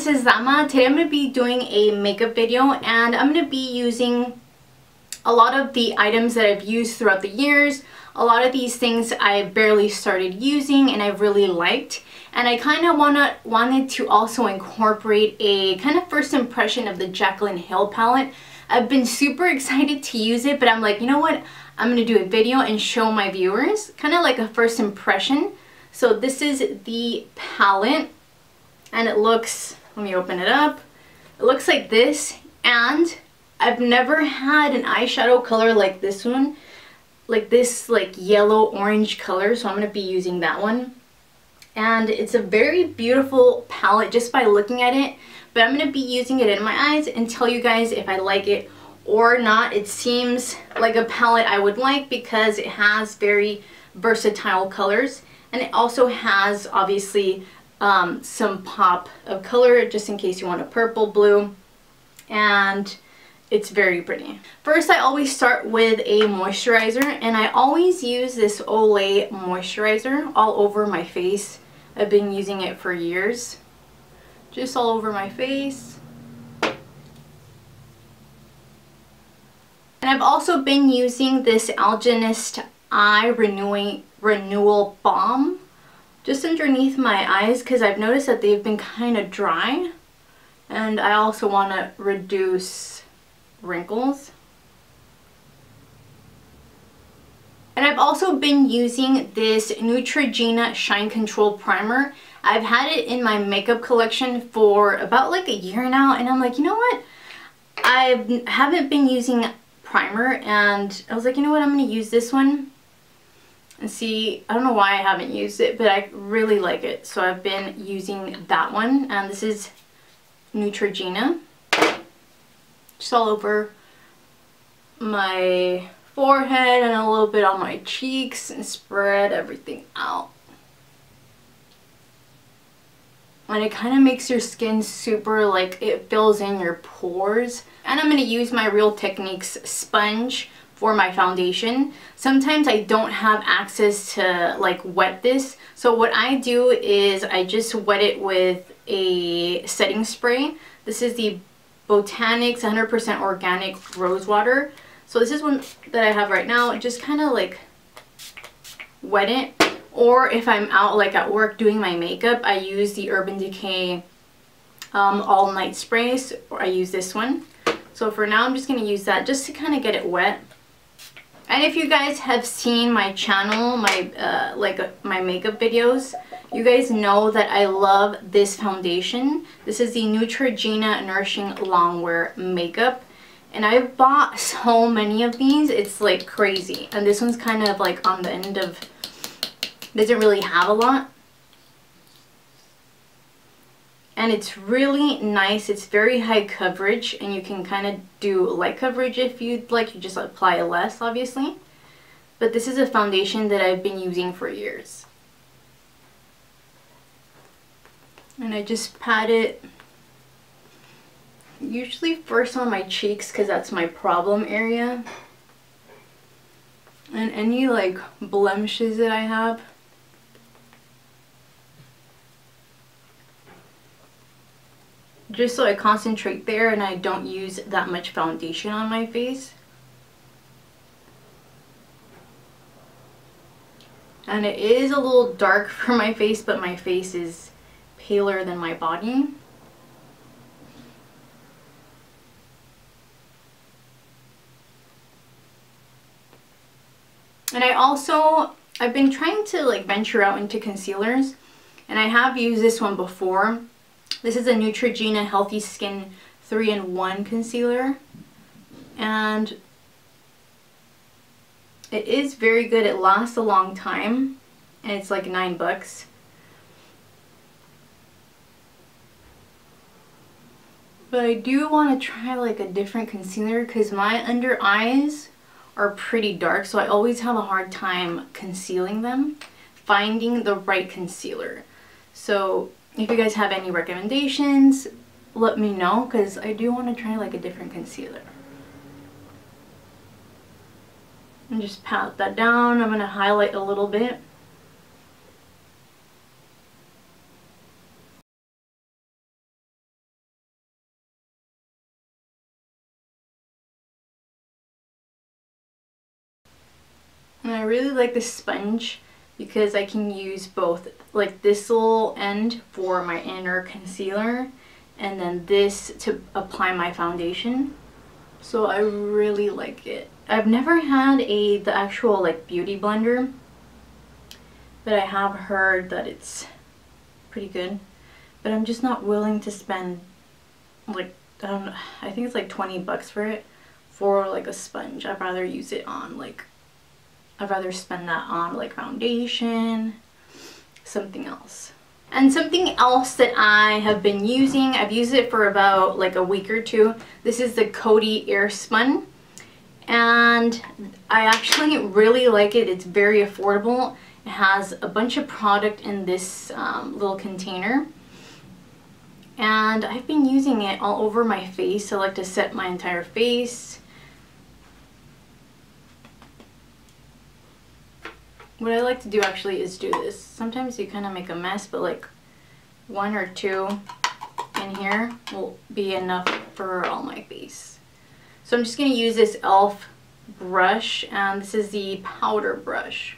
this is Zama. Today I'm going to be doing a makeup video, and I'm going to be using a lot of the items that I've used throughout the years. A lot of these things I barely started using and I really liked, and I kind of wanted to also incorporate a kind of first impression of the Jacklyn Hill palette. I've been super excited to use it, but I'm like, you know what? I'm going to do a video and show my viewers kind of like a first impression. So this is the palette, and it looks, let me open it up. It looks like this, and I've never had an eyeshadow color like this one, like this like yellow orange color, so I'm going to be using that one. And it's a very beautiful palette just by looking at it, but I'm going to be using it in my eyes and tell you guys if I like it or not. It seems like a palette I would like because it has very versatile colors, and it also has obviously some pop of color just in case you want a purple, blue, and it's very pretty. First, I always start with a moisturizer, and I always use this Olay moisturizer all over my face. I've been using it for years. Just all over my face. And I've also been using this Algenist Eye Renewal Balm just underneath my eyes because I've noticed that they've been kind of dry, and I also want to reduce wrinkles. And I've also been using this Neutrogena Shine Control Primer. I've had it in my makeup collection for about like a year now, and I'm like, you know what? I haven't been using primer, and I was like, you know what? I'm going to use this one and see. I don't know why I haven't used it, but I really like it. So I've been using that one, and this is Neutrogena. Just all over my forehead and a little bit on my cheeks, and spread everything out. And it kind of makes your skin super, like, it fills in your pores. And I'm going to use my Real Techniques sponge for my foundation. Sometimes I don't have access to like wet this, so what I do is I just wet it with a setting spray. This is the Botanics 100% organic rose water. So this is one that I have right now. I just kind of like wet it. Or if I'm out like at work doing my makeup, I use the Urban Decay all night sprays, or I use this one. So for now I'm just going to use that just to kind of get it wet. And if you guys have seen my channel, my my makeup videos, you guys know that I love this foundation. This is the Neutrogena Nourishing Longwear Makeup. And I've bought so many of these, it's like crazy. And this one's kind of like on the end of, doesn't really have a lot. And it's really nice. It's very high coverage, and you can kind of do light coverage if you'd like. You just apply less, obviously. But this is a foundation that I've been using for years. And I just pat it usually first on my cheeks because that's my problem area. And any like blemishes that I have. Just so I concentrate there and I don't use that much foundation on my face. And it is a little dark for my face, but my face is paler than my body. And I've been trying to like venture out into concealers, and I have used this one before. This is a Neutrogena Healthy Skin 3-in-1 concealer, and it is very good. It lasts a long time, and it's like $9. But I do want to try like a different concealer because my under eyes are pretty dark, so I always have a hard time concealing them, finding the right concealer. So if you guys have any recommendations, let me know because I do want to try like a different concealer. And just pat that down. I'm going to highlight a little bit. And I really like this sponge because I can use both, like this little end for my inner concealer and then this to apply my foundation. So I really like it. I've never had the actual like beauty blender, but I have heard that it's pretty good. But I'm just not willing to spend like, I don't know, I think it's like 20 bucks for it for like a sponge. I'd rather use it on like, I'd rather spend that on like foundation, something else. And something else that I have been using, I've used it for about like a week or two. This is the Coty Airspun. And I actually really like it. It's very affordable. It has a bunch of product in this little container. And I've been using it all over my face. I like to set my entire face. What I like to do actually is do this. Sometimes you kind of make a mess, but like 1 or 2 in here will be enough for all my face. So I'm just going to use this e.l.f. brush, and this is the powder brush.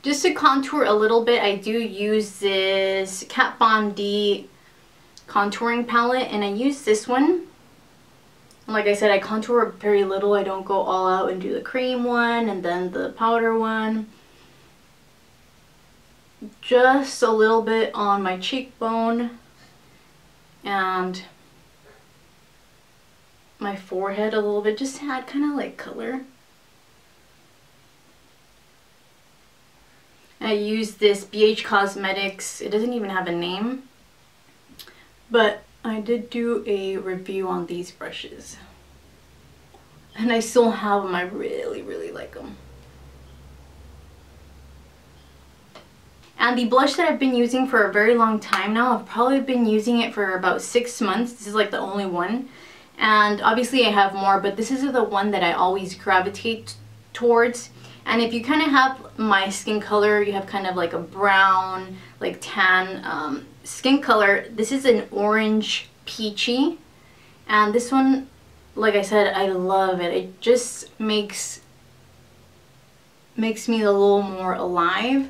Just to contour a little bit, I do use this Kat Von D contouring palette, and I use this one. Like I said, I contour very little. I don't go all out and do the cream one and then the powder one. Just a little bit on my cheekbone and my forehead a little bit, just to add kind of like color. I use this BH Cosmetics, it doesn't even have a name, but I did do a review on these brushes. And I still have them, I really, really like them. And the blush that I've been using for a very long time now, I've probably been using it for about 6 months. This is like the only one. And obviously I have more, but this is the one that I always gravitate towards. And if you kind of have my skin color, you have kind of like a brown, like tan skin color, this is an orange peachy. And this one, like I said, I love it. It just makes me a little more alive.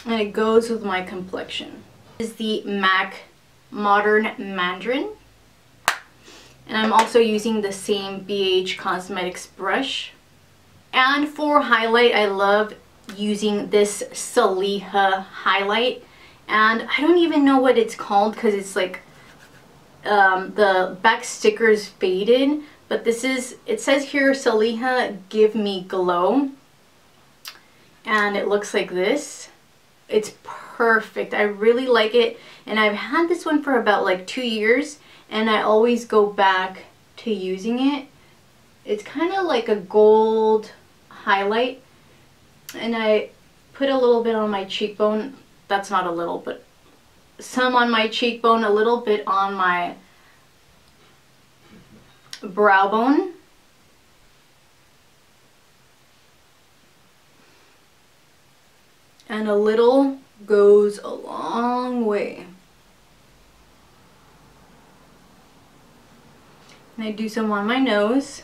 And it goes with my complexion. This is the MAC Modern Mandarin. And I'm also using the same BH Cosmetics brush. And for highlight, I love using this Saliha highlight. And I don't even know what it's called because it's like the back sticker is faded. But this is, it says here, Saliha Give Me Glow. And it looks like this. It's perfect. I really like it. And I've had this one for about like 2 years. And I always go back to using it. It's kind of like a gold highlight, and I put a little bit on my cheekbone. That's not a little, but some on my cheekbone, a little bit on my brow bone. And a little goes a long way. And I do some on my nose.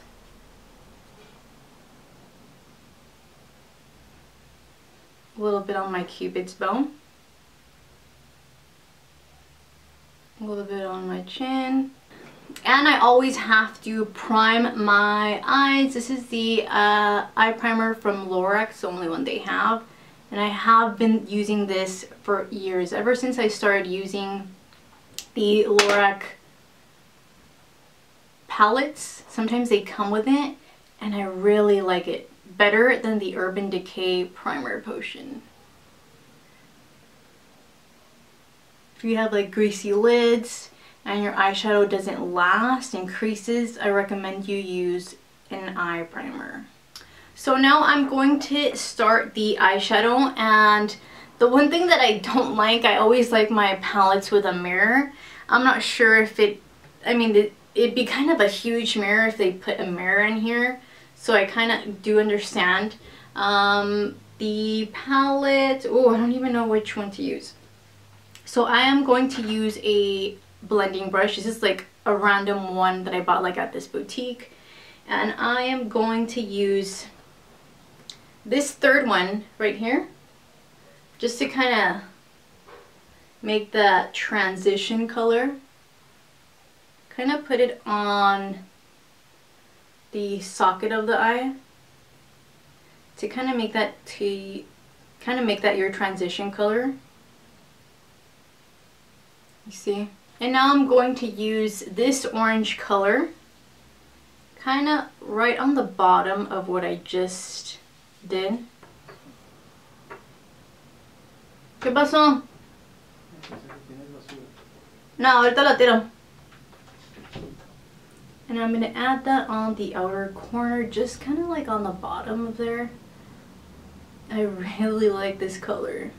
A little bit on my cupid's bow. A little bit on my chin. And I always have to prime my eyes. This is the eye primer from Lorac, the only one they have. And I have been using this for years. Ever since I started using the Lorac palettes. Sometimes they come with it, and I really like it. Better than the Urban Decay Primer Potion. If you have like greasy lids and your eyeshadow doesn't last and creases, I recommend you use an eye primer. So now I'm going to start the eyeshadow, and the one thing that I don't like, I always like my palettes with a mirror. I'm not sure if it'd be kind of a huge mirror if they put a mirror in here. So I kind of do understand. The palette, oh, I don't even know which one to use. So I am going to use a blending brush. This is like a random one that I bought like at this boutique. And I am going to use this third one right here, just to kind of make that transition color. Kind of put it on the socket of the eye to kind of make that your transition color. You see? And now I'm going to use this orange color kind of right on the bottom of what I just did. ¿Qué pasó? No, ahorita la tiro. And I'm going to add that on the outer corner, just kind of like on the bottom of there. I really like this color.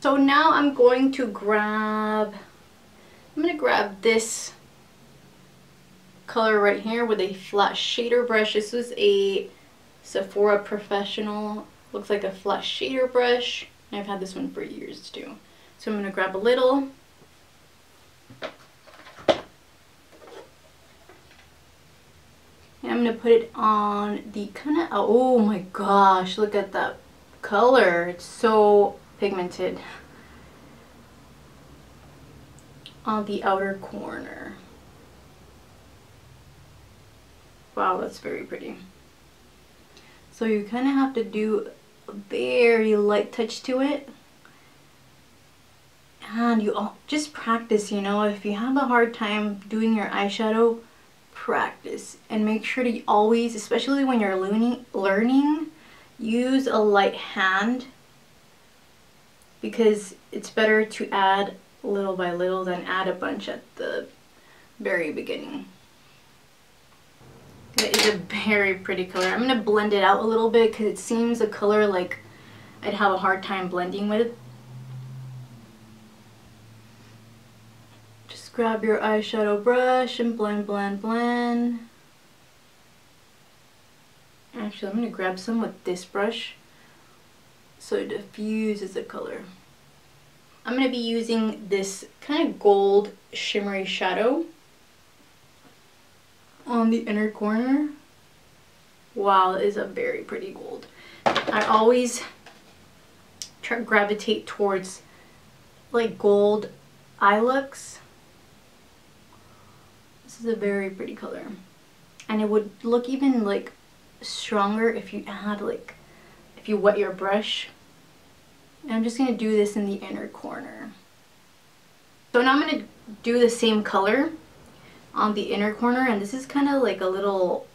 So now I'm going to grab this color right here with a flat shader brush. This was a Sephora Professional. Looks like a flat shader brush. I've had this one for years too. So I'm going to grab a little. And I'm going to put it on the kind of, oh my gosh, look at that color. It's so pigmented. On the outer corner. Wow, that's very pretty. So you kind of have to do a very light touch to it. And you all just practice, you know, if you have a hard time doing your eyeshadow, practice. And make sure to always, especially when you're learning, use a light hand, because it's better to add little by little than add a bunch at the very beginning. It is a very pretty color. I'm going to blend it out a little bit because it seems a color like I'd have a hard time blending with. Just grab your eyeshadow brush and blend, blend, blend. Actually, I'm going to grab some with this brush so it diffuses the color. I'm going to be using this kind of gold shimmery shadow on the inner corner. Wow, it is a very pretty gold. I always gravitate towards like gold eye looks. This is a very pretty color. And it would look even like stronger if you had like, if you wet your brush. And I'm just going to do this in the inner corner. So now I'm going to do the same color on the inner corner, and this is kind of like a little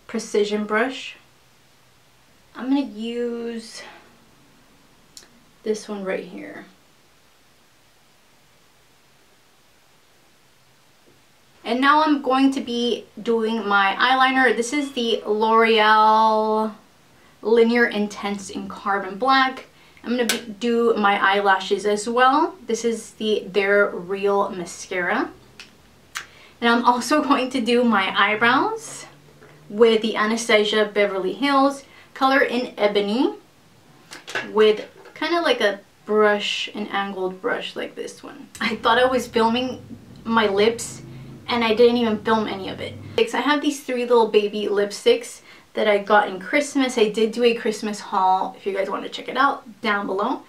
precision brush. I'm going to use this one right here. And now I'm going to be doing my eyeliner. This is the L'Oreal Linear Intense in Carbon Black. I'm going to do my eyelashes as well. This is the They're Real Mascara. And I'm also going to do my eyebrows with the Anastasia Beverly Hills color in Ebony with kind of like a brush, an angled brush like this one. I thought I was filming my lips and I didn't even film any of it. I have these 3 little baby lipsticks that I got in Christmas. I did do a Christmas haul if you guys want to check it out down below.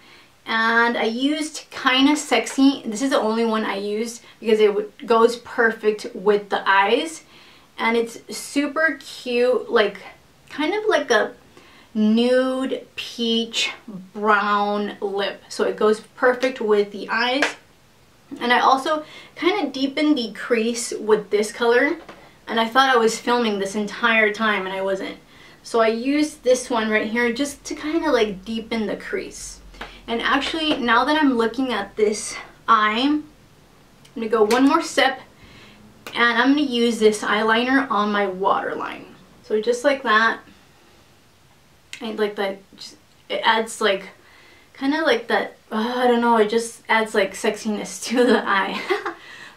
And I used Kinda Sexy. This is the only one I used because it goes perfect with the eyes. And it's super cute, like kind of like a nude peach brown lip. So it goes perfect with the eyes. And I also kind of deepened the crease with this color. And I thought I was filming this entire time and I wasn't. So I used this one right here just to kind of like deepen the crease. And actually, now that I'm looking at this eye, I'm going to go one more step. And I'm going to use this eyeliner on my waterline. So just like that. And like that, it adds like, kind of like that, I don't know, it just adds like sexiness to the eye.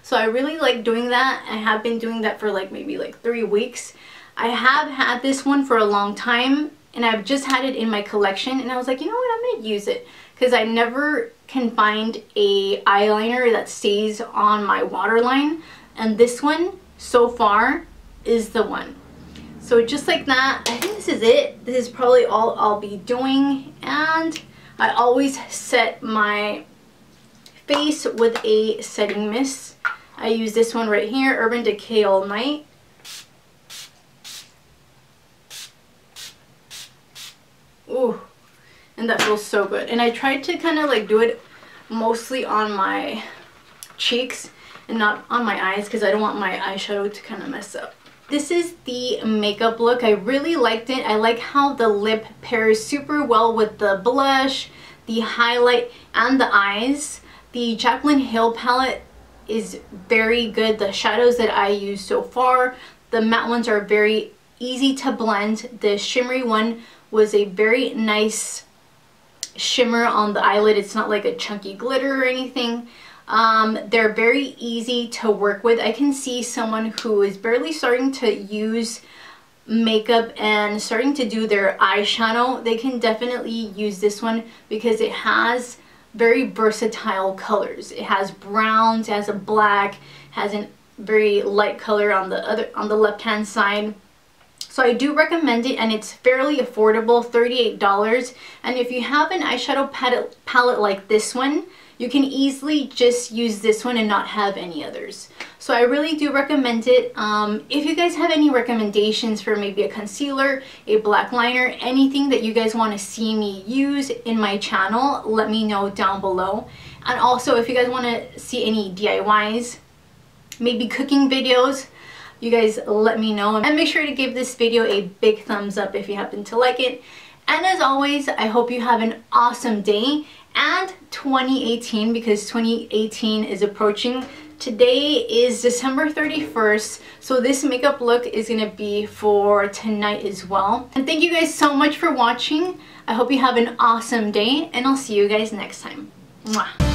So I really like doing that. I have been doing that for like maybe like 3 weeks. I have had this one for a long time and I've just had it in my collection, and I was like, you know what, I'm gonna use it because I never can find a eyeliner that stays on my waterline, and this one so far is the one. So just like that, I think this is it. This is probably all I'll be doing, and I always set my face with a setting mist. I use this one right here, Urban Decay All Night. Ooh, and that feels so good. And I tried to kind of like do it mostly on my cheeks and not on my eyes because I don't want my eyeshadow to kind of mess up. This is the makeup look. I really liked it. I like how the lip pairs super well with the blush, the highlight, and the eyes. The Jacklyn Hill palette is very good. The shadows that I use so far, the matte ones are very easy to blend. The shimmery one was a very nice shimmer on the eyelid. It's not like a chunky glitter or anything. They're very easy to work with. I can see someone who is barely starting to use makeup and starting to do their eyeshadow. They can definitely use this one because it has very versatile colors. It has browns, it has a black, has a very light color on the left hand side. So I do recommend it, and it's fairly affordable, $38. And if you have an eyeshadow palette like this one, you can easily just use this one and not have any others. So I really do recommend it. If you guys have any recommendations for maybe a concealer, a black liner, anything that you guys want to see me use in my channel, let me know down below. And also if you guys want to see any DIYs, maybe cooking videos, you guys let me know, and make sure to give this video a big thumbs up if you happen to like it. And as always, I hope you have an awesome day and 2018, because 2018 is approaching. Today is December 31st, so this makeup look is gonna be for tonight as well. And thank you guys so much for watching. I hope you have an awesome day, and I'll see you guys next time. Mwah.